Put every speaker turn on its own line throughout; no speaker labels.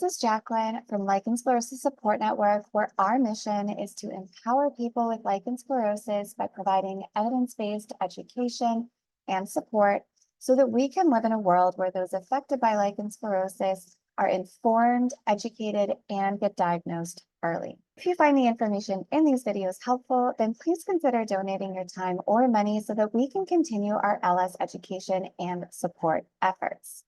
This is Jacqueline from Lichen Sclerosus Support Network, where our mission is to empower people with lichen sclerosus by providing evidence-based education and support so that we can live in a world where those affected by lichen sclerosus are informed, educated, and get diagnosed early. If you find the information in these videos helpful, then please consider donating your time or money so that we can continue our LS education and support efforts.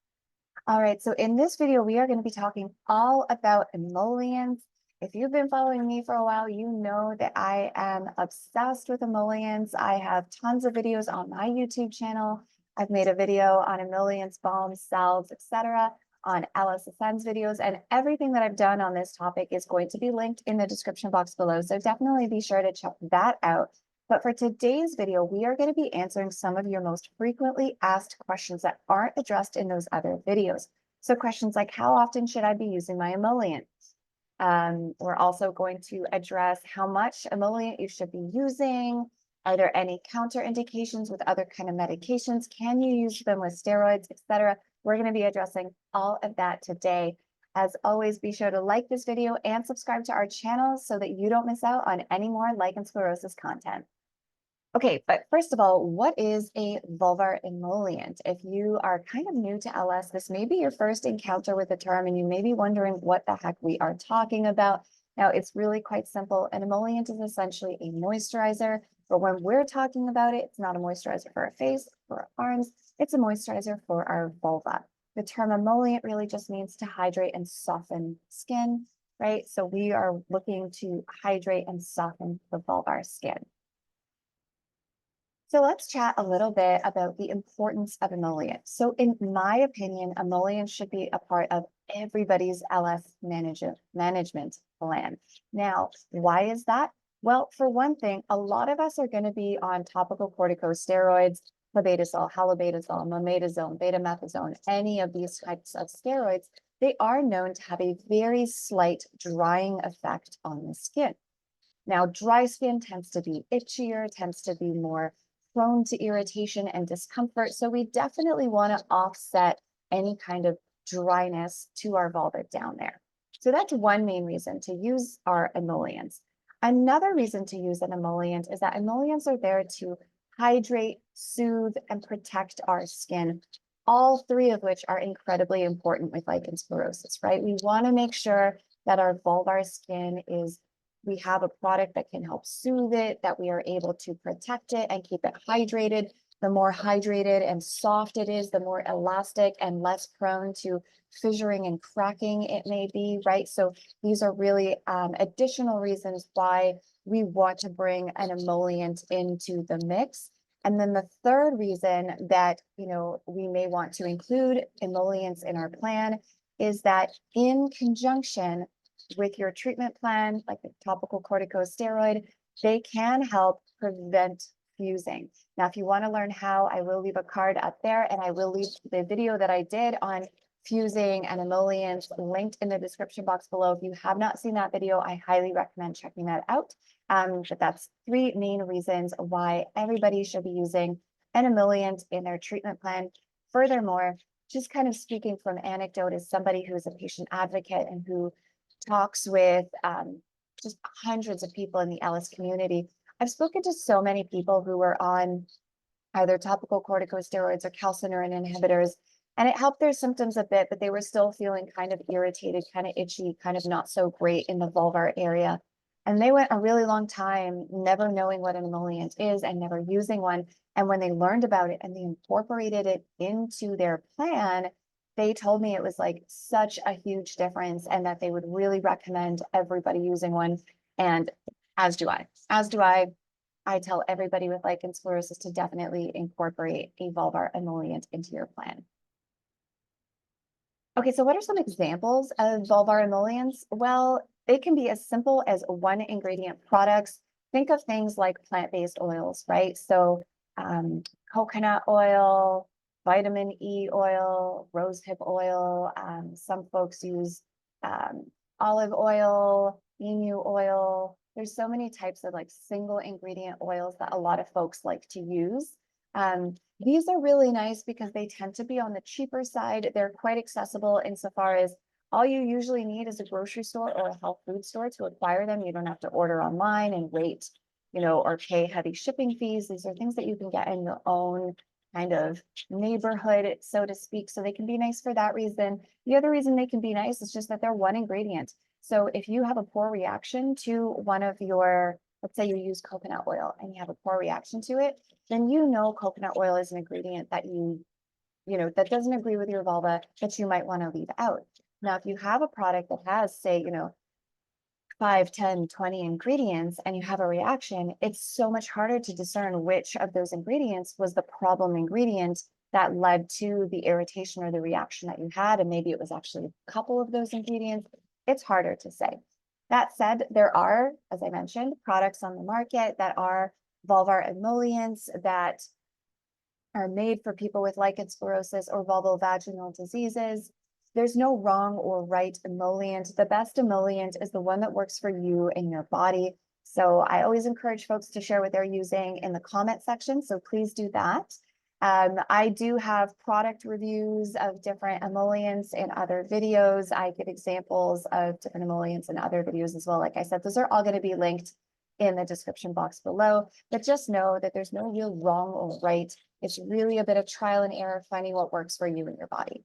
All right, so in this video, we are going to be talking all about emollients. If you've been following me for a while, you know that I am obsessed with emollients. I have tons of videos on my YouTube channel. I've made a video on emollients, balms, salves, etc., on LS Ascends videos, and everything that I've done on this topic is going to be linked in the description box below. So definitely be sure to check that out. But for today's video, we are going to be answering some of your most frequently asked questions that aren't addressed in those other videos. So questions like, how often should I be using my emollient? We're also going to address how much emollient you should be using. Are there any contraindications with other kind of medications? Can you use them with steroids, etc.? We're going to be addressing all of that today. As always, be sure to like this video and subscribe to our channel so that you don't miss out on any more lichen sclerosus content. Okay, but first of all, what is a vulvar emollient? If you are kind of new to LS, this may be your first encounter with the term, and you may be wondering what the heck we are talking about. Now, it's really quite simple. An emollient is essentially a moisturizer, but when we're talking about it, it's not a moisturizer for our face, for our arms, it's a moisturizer for our vulva. The term emollient really just means to hydrate and soften skin, right? So we are looking to hydrate and soften the vulvar skin. So let's chat a little bit about the importance of emollients. So in my opinion, emollients should be a part of everybody's LS management plan. Now, why is that? Well, for one thing, a lot of us are going to be on topical corticosteroids, clobetasol, halobetasol, mometasone, betamethasone, any of these types of steroids. They are known to have a very slight drying effect on the skin. Now, dry skin tends to be itchier, tends to be more prone to irritation and discomfort. So we definitely want to offset any kind of dryness to our vulva down there. So that's one main reason to use our emollients. Another reason to use an emollient is that emollients are there to hydrate, soothe, and protect our skin, all three of which are incredibly important with lichen sclerosus, right? We want to make sure that our vulvar skin we have a product that can help soothe it, that we are able to protect it and keep it hydrated. The more hydrated and soft it is, the more elastic and less prone to fissuring and cracking it may be, right? So these are really additional reasons why we want to bring an emollient into the mix. And then the third reason that, we may want to include emollients in our plan is that in conjunction with your treatment plan, like the topical corticosteroid, they can help prevent fusing. Now, if you want to learn how, I will leave a card up there, and I will leave the video that I did on fusing and emollients linked in the description box below. If you have not seen that video, I highly recommend checking that out. But that's three main reasons why everybody should be using an emollient in their treatment plan. Furthermore, just kind of speaking from anecdote as somebody who is a patient advocate and who talks with just hundreds of people in the LS community, I've spoken to so many people who were on either topical corticosteroids or calcineurin inhibitors, and it helped their symptoms a bit, but they were still feeling kind of irritated, kind of itchy, kind of not so great in the vulvar area. And they went a really long time never knowing what an emollient is and never using one. And when they learned about it and they incorporated it into their plan, they told me it was like such a huge difference and that they would really recommend everybody using one. And as do I. I tell everybody with lichen sclerosus to definitely incorporate a vulvar emollient into your plan. Okay, so what are some examples of vulvar emollients? Well, it can be as simple as one ingredient products. Think of things like plant-based oils, right? So coconut oil, vitamin E oil, rosehip oil. Some folks use olive oil, emu oil. There's so many types of like single ingredient oils that a lot of folks like to use. These are really nice because they tend to be on the cheaper side. They're quite accessible insofar as All you usually need is a grocery store or a health food store to acquire them. You don't have to order online and wait, or pay heavy shipping fees. These are things that you can get in your own kind of neighborhood, so to speak. So they can be nice for that reason. The other reason they can be nice is just that they're one ingredient. So if you have a poor reaction to one of your, let's say you use coconut oil and you have a poor reaction to it, then coconut oil is an ingredient that that doesn't agree with your vulva that you might want to leave out. Now, if you have a product that has, say, 5, 10, 20 ingredients and you have a reaction, it's so much harder to discern which of those ingredients was the problem ingredient that led to the irritation or the reaction that you had. And maybe it was actually a couple of those ingredients. It's harder to say. That said, there are, as I mentioned, products on the market that are vulvar emollients that are made for people with lichen sclerosus or vulvovaginal diseases. There's no wrong or right emollient. The best emollient is the one that works for you and your body. So I always encourage folks to share what they're using in the comment section. So please do that. I do have product reviews of different emollients in other videos. I give examples of different emollients in other videos as well. Like I said, those are all going to be linked in the description box below, but just know that there's no real wrong or right. It's really a bit of trial and error, finding what works for you and your body.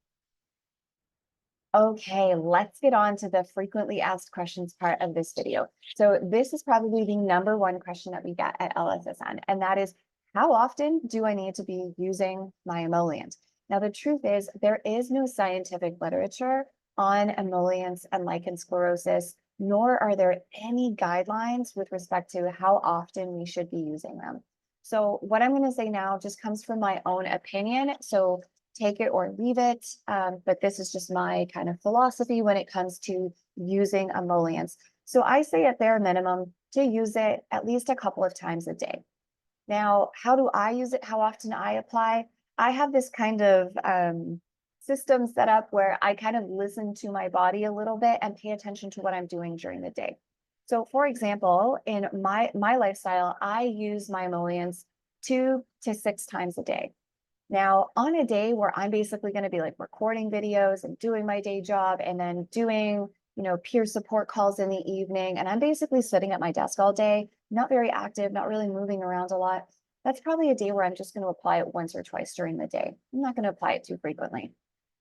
Okay, let's get on to the frequently asked questions part of this video. So this is probably the number one question that we get at LSSN, and that is, how often do I need to be using my emollient? Now, the truth is there is no scientific literature on emollients and lichen sclerosus, nor are there any guidelines with respect to how often we should be using them. So what I'm going to say now just comes from my own opinion. So take it or leave it. But this is just my kind of philosophy when it comes to using emollients. So I say at bare minimum to use it at least a couple of times a day. Now, how do I use it? How often I apply? I have this kind of system set up where I kind of listen to my body a little bit and pay attention to what I'm doing during the day. So for example, in my lifestyle, I use my emollients 2 to 6 times a day. Now, on a day where I'm basically going to be like recording videos and doing my day job and then doing, peer support calls in the evening, and I'm basically sitting at my desk all day, not very active, not really moving around a lot, that's probably a day where I'm just going to apply it once or twice during the day. I'm not going to apply it too frequently.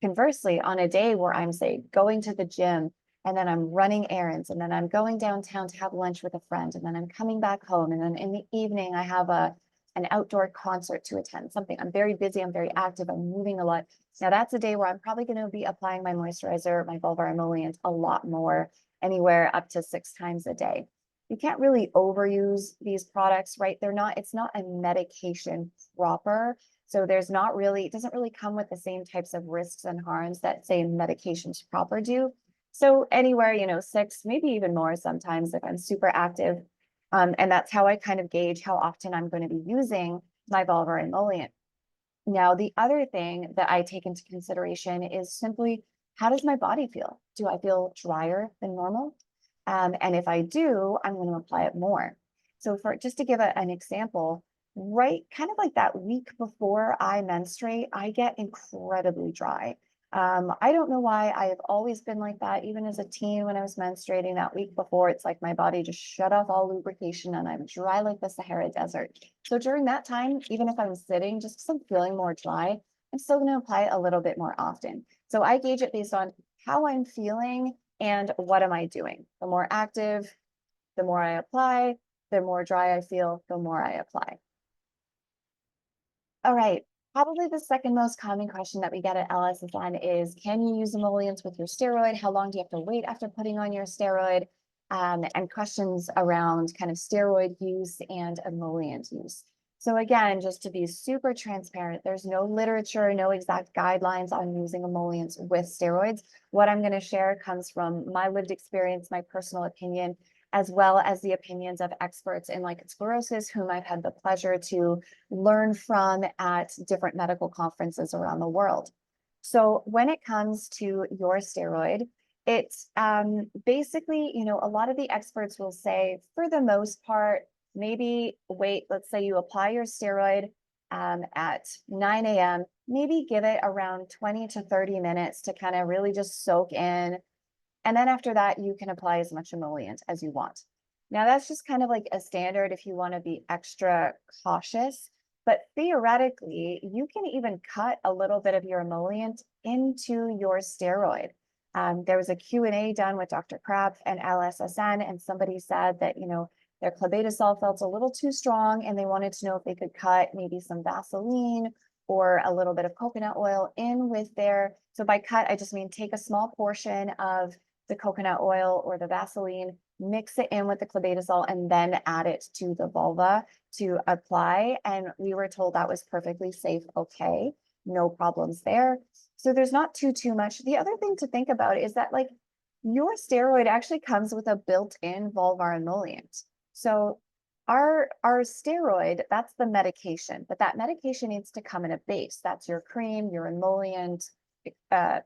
Conversely, on a day where I'm, say, going to the gym and then I'm running errands and then I'm going downtown to have lunch with a friend and then I'm coming back home and then in the evening I have an outdoor concert to attend, something. I'm very busy, I'm very active, I'm moving a lot. Now that's a day where I'm probably going to be applying my moisturizer, my vulvar emollient a lot more, anywhere up to 6 times a day. You can't really overuse these products, right? It's not a medication proper. So there's not really, it doesn't really come with the same types of risks and harms that, say, medications proper do. So anywhere, 6, maybe even more sometimes if I'm super active. And that's how I kind of gauge how often I'm going to be using my vulvar emollient. Now, the other thing that I take into consideration is simply, how does my body feel? Do I feel drier than normal? And if I do, I'm going to apply it more. So just to give an example, right, kind of like that week before I menstruate, I get incredibly dry. I don't know why. I have always been like that. Even as a teen, when I was menstruating that week before, it's like my body just shut off all lubrication and I'm dry like the Sahara Desert. So during that time, even if I'm sitting, just because I'm feeling more dry, I'm still going to apply it a little bit more often. So I gauge it based on how I'm feeling and what am I doing. The more active, the more I apply, the more dry I feel, the more I apply. All right. Probably the second most common question that we get at LSSN is, can you use emollients with your steroid? How long do you have to wait after putting on your steroid? And questions around kind of steroid use and emollient use. So again, just to be super transparent, there's no literature, no exact guidelines on using emollients with steroids. What I'm going to share comes from my lived experience, my personal opinion, as well as the opinions of experts in lichen sclerosus, whom I've had the pleasure to learn from at different medical conferences around the world. So when it comes to your steroid, it's basically, a lot of the experts will say, for the most part, maybe wait, let's say you apply your steroid at 9 a.m., maybe give it around 20 to 30 minutes to kind of really just soak in, And then after that, you can apply as much emollient as you want. Now, that's just kind of like a standard if you want to be extra cautious. But theoretically, you can even cut a little bit of your emollient into your steroid. There was a Q&A done with Dr. Krapp and LSSN, and somebody said that, their clobetasol felt a little too strong and they wanted to know if they could cut maybe some Vaseline or a little bit of coconut oil in with their, so by cut, I just mean take a small portion of the coconut oil or the Vaseline, mix it in with the clobetasol, and then add it to the vulva to apply. And we were told that was perfectly safe. Okay, no problems there. So there's not too much. The other thing to think about is that like your steroid actually comes with a built-in vulvar emollient. So our steroid, that's the medication, but that medication needs to come in a base. That's your cream, your emollient,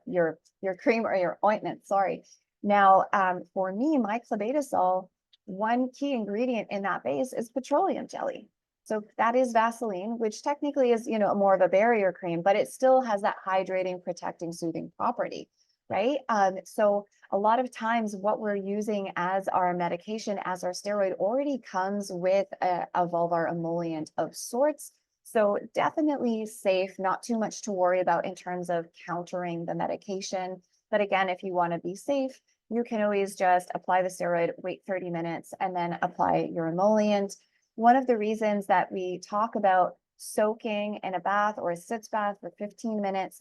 your cream or your ointment, sorry. Now, for me, my clobetasol, one key ingredient in that base is petroleum jelly. So that is Vaseline, which technically is, more of a barrier cream, but it still has that hydrating, protecting, soothing property, right? So a lot of times what we're using as our medication, as our steroid, already comes with a vulvar emollient of sorts. So definitely safe, not too much to worry about in terms of countering the medication. But again, if you want to be safe, you can always just apply the steroid, wait 30 minutes, and then apply your emollient. One of the reasons that we talk about soaking in a bath or a sitz bath for 15 minutes,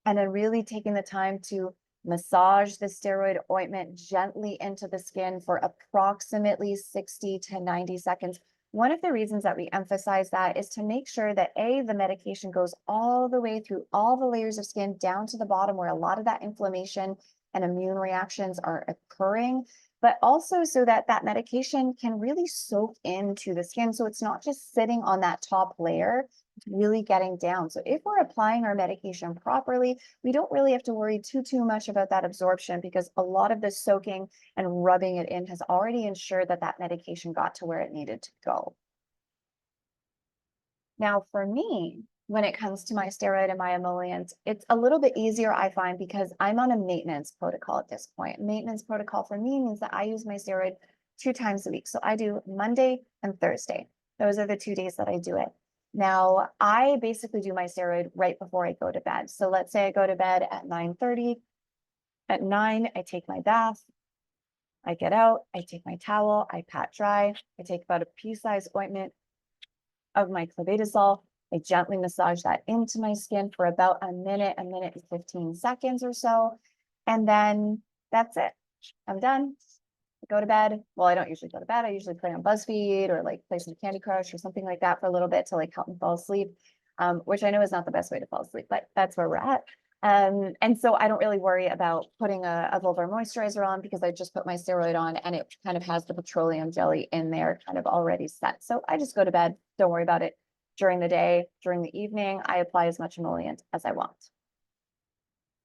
and then really taking the time to massage the steroid ointment gently into the skin for approximately 60 to 90 seconds. One of the reasons that we emphasize that is to make sure that the medication goes all the way through all the layers of skin down to the bottom where a lot of that inflammation and immune reactions are occurring, but also so that that medication can really soak into the skin. So it's not just sitting on that top layer, it's really getting down. So if we're applying our medication properly, we don't really have to worry too much about that absorption because a lot of the soaking and rubbing it in has already ensured that that medication got to where it needed to go. Now, for me, when it comes to my steroid and my emollient, it's a little bit easier, I find, because I'm on a maintenance protocol at this point. Maintenance protocol for me means that I use my steroid 2 times a week. So I do Monday and Thursday. Those are the 2 days that I do it. Now, I basically do my steroid right before I go to bed. So let's say I go to bed at 9:30. At 9, I take my bath. I get out, I take my towel, I pat dry. I take about a pea-sized ointment of my clobetasol. I gently massage that into my skin for about a minute and 15 seconds or so. And then that's it. I'm done. I go to bed. Well, I don't usually go to bed. I usually play on BuzzFeed or like play some Candy Crush or something like that for a little bit to like help me fall asleep, which I know is not the best way to fall asleep, but that's where we're at. And so I don't really worry about putting a vulvar moisturizer on because I just put my steroid on and it kind of has the petroleum jelly in there kind of already set. So I just go to bed. Don't worry about it. During the day, during the evening, I apply as much emollient as I want.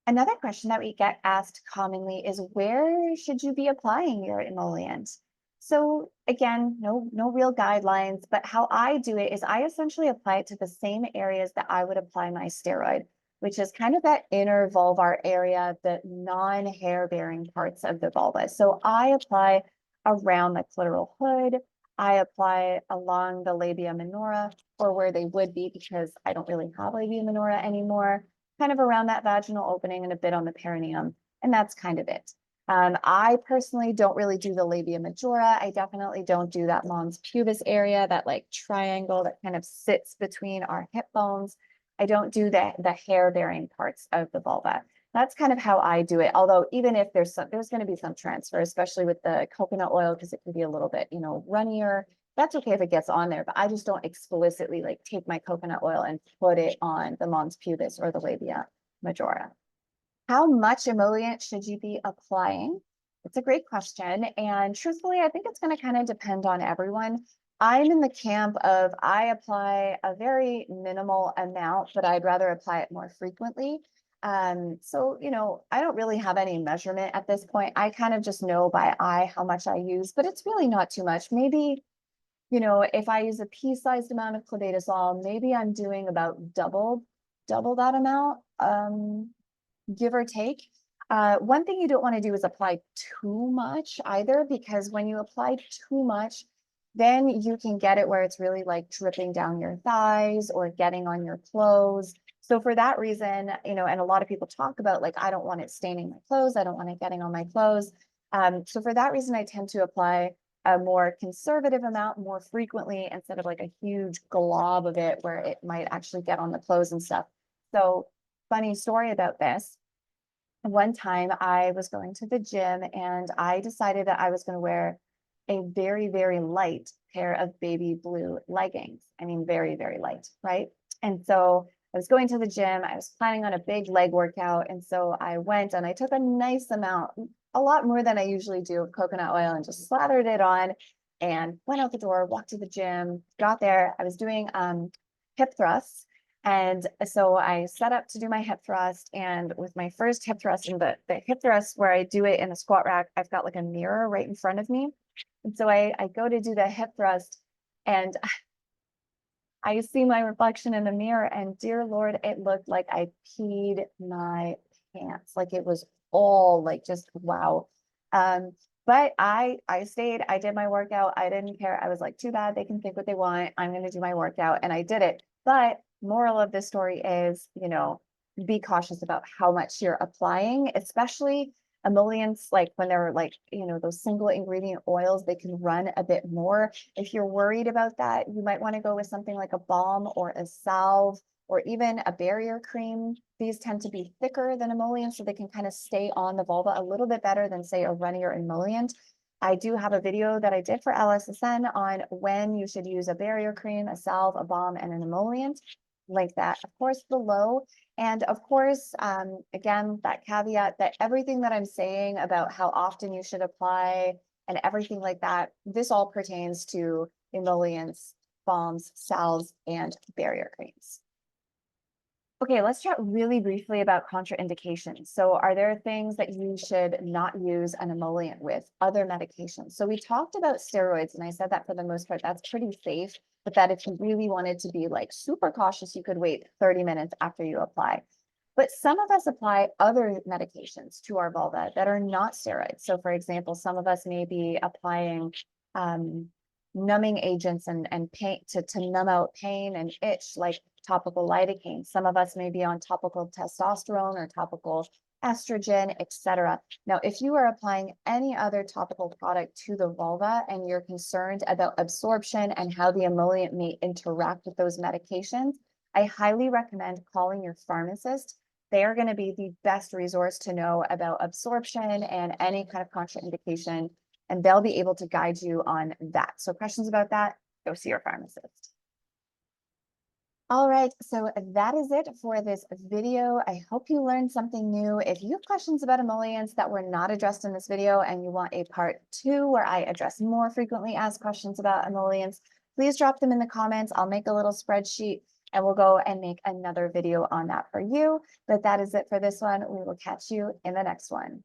Another question that we get asked commonly is where should you be applying your emollient? So again, no real guidelines, but how I do it is I essentially apply it to the same areas that I would apply my steroid, which is kind of that inner vulvar area, the non-hair bearing parts of the vulva. So I apply around the clitoral hood. I apply along the labia minora, or where they would be because I don't really have labia minora anymore, kind of around that vaginal opening and a bit on the perineum. And that's kind of it. I personally don't really do the labia majora. I definitely don't do that mons pubis area, that like triangle that kind of sits between our hip bones. I don't do the hair bearing parts of the vulva. That's kind of how I do it. Although even if there's going to be some transfer, especially with the coconut oil, because it can be a little bit, runnier. That's okay if it gets on there, but I just don't explicitly like take my coconut oil and put it on the mons pubis or the labia majora. How much emollient should you be applying? It's a great question. And truthfully, I think it's going to kind of depend on everyone. I'm in the camp of I apply a very minimal amount, but I'd rather apply it more frequently. So, I don't really have any measurement at this point. I kind of just know by eye how much I use, but it's really not too much. Maybe, if I use a pea-sized amount of clobetasol, maybe I'm doing about double that amount, give or take. One thing you don't want to do is apply too much either, because when you apply too much, then you can get it where it's really like dripping down your thighs or getting on your clothes. So for that reason, you know, and a lot of people talk about like, I don't want it staining my clothes. I don't want it getting on my clothes. So for that reason, I tend to apply a more conservative amount more frequently instead of like a huge glob of it where it might actually get on the clothes and stuff. So funny story about this. One time I was going to the gym and I decided that I was going to wear a very, very light pair of baby blue leggings. I mean, very, very light, right? And so I was going to the gym. I was planning on a big leg workout. And so I went and I took a nice amount, a lot more than I usually do, of coconut oil and just slathered it on and went out the door, walked to the gym, got there. I was doing hip thrusts. And so I set up to do my hip thrust. And with my first hip thrust, and the hip thrust where I do it in the squat rack, I've got like a mirror right in front of me. And so I go to do the hip thrust and I see my reflection in the mirror, and dear Lord, it looked like I peed my pants. Like it was all like just wow. Um, but I stayed, I did my workout. I didn't care. I was like, too bad, they can think what they want. I'm going to do my workout. And I did it. But moral of this story is, you know, be cautious about how much you're applying, especially emollients, like when they're like, you know, those single ingredient oils, they can run a bit more. If you're worried about that, you might want to go with something like a balm or a salve or even a barrier cream. These tend to be thicker than emollients, so they can kind of stay on the vulva a little bit better than, say, a runnier emollient. I do have a video that I did for LSSN on when you should use a barrier cream, a salve, a balm, and an emollient. Link that, of course, below. And of course, again, that caveat that everything that I'm saying about how often you should apply and everything like that, this all pertains to emollients, balms, salves, and barrier creams. Okay, let's chat really briefly about contraindications. So are there things that you should not use an emollient with, other medications? So we talked about steroids, and I said that for the most part, that's pretty safe, but that if you really wanted to be like super cautious, you could wait 30 minutes after you apply. But some of us apply other medications to our vulva that are not steroids. So for example, some of us may be applying numbing agents and pain to numb out pain and itch, like topical lidocaine. Some of us may be on topical testosterone or topical estrogen, etc. Now, if you are applying any other topical product to the vulva and you're concerned about absorption and how the emollient may interact with those medications, I highly recommend calling your pharmacist. They are going to be the best resource to know about absorption and any kind of contraindication, and they'll be able to guide you on that. So questions about that, go see your pharmacist. All right, so that is it for this video. I hope you learned something new. If you have questions about emollients that were not addressed in this video and you want a part 2 where I address more frequently asked questions about emollients, please drop them in the comments. I'll make a little spreadsheet and we'll go and make another video on that for you. But that is it for this one. We will catch you in the next one.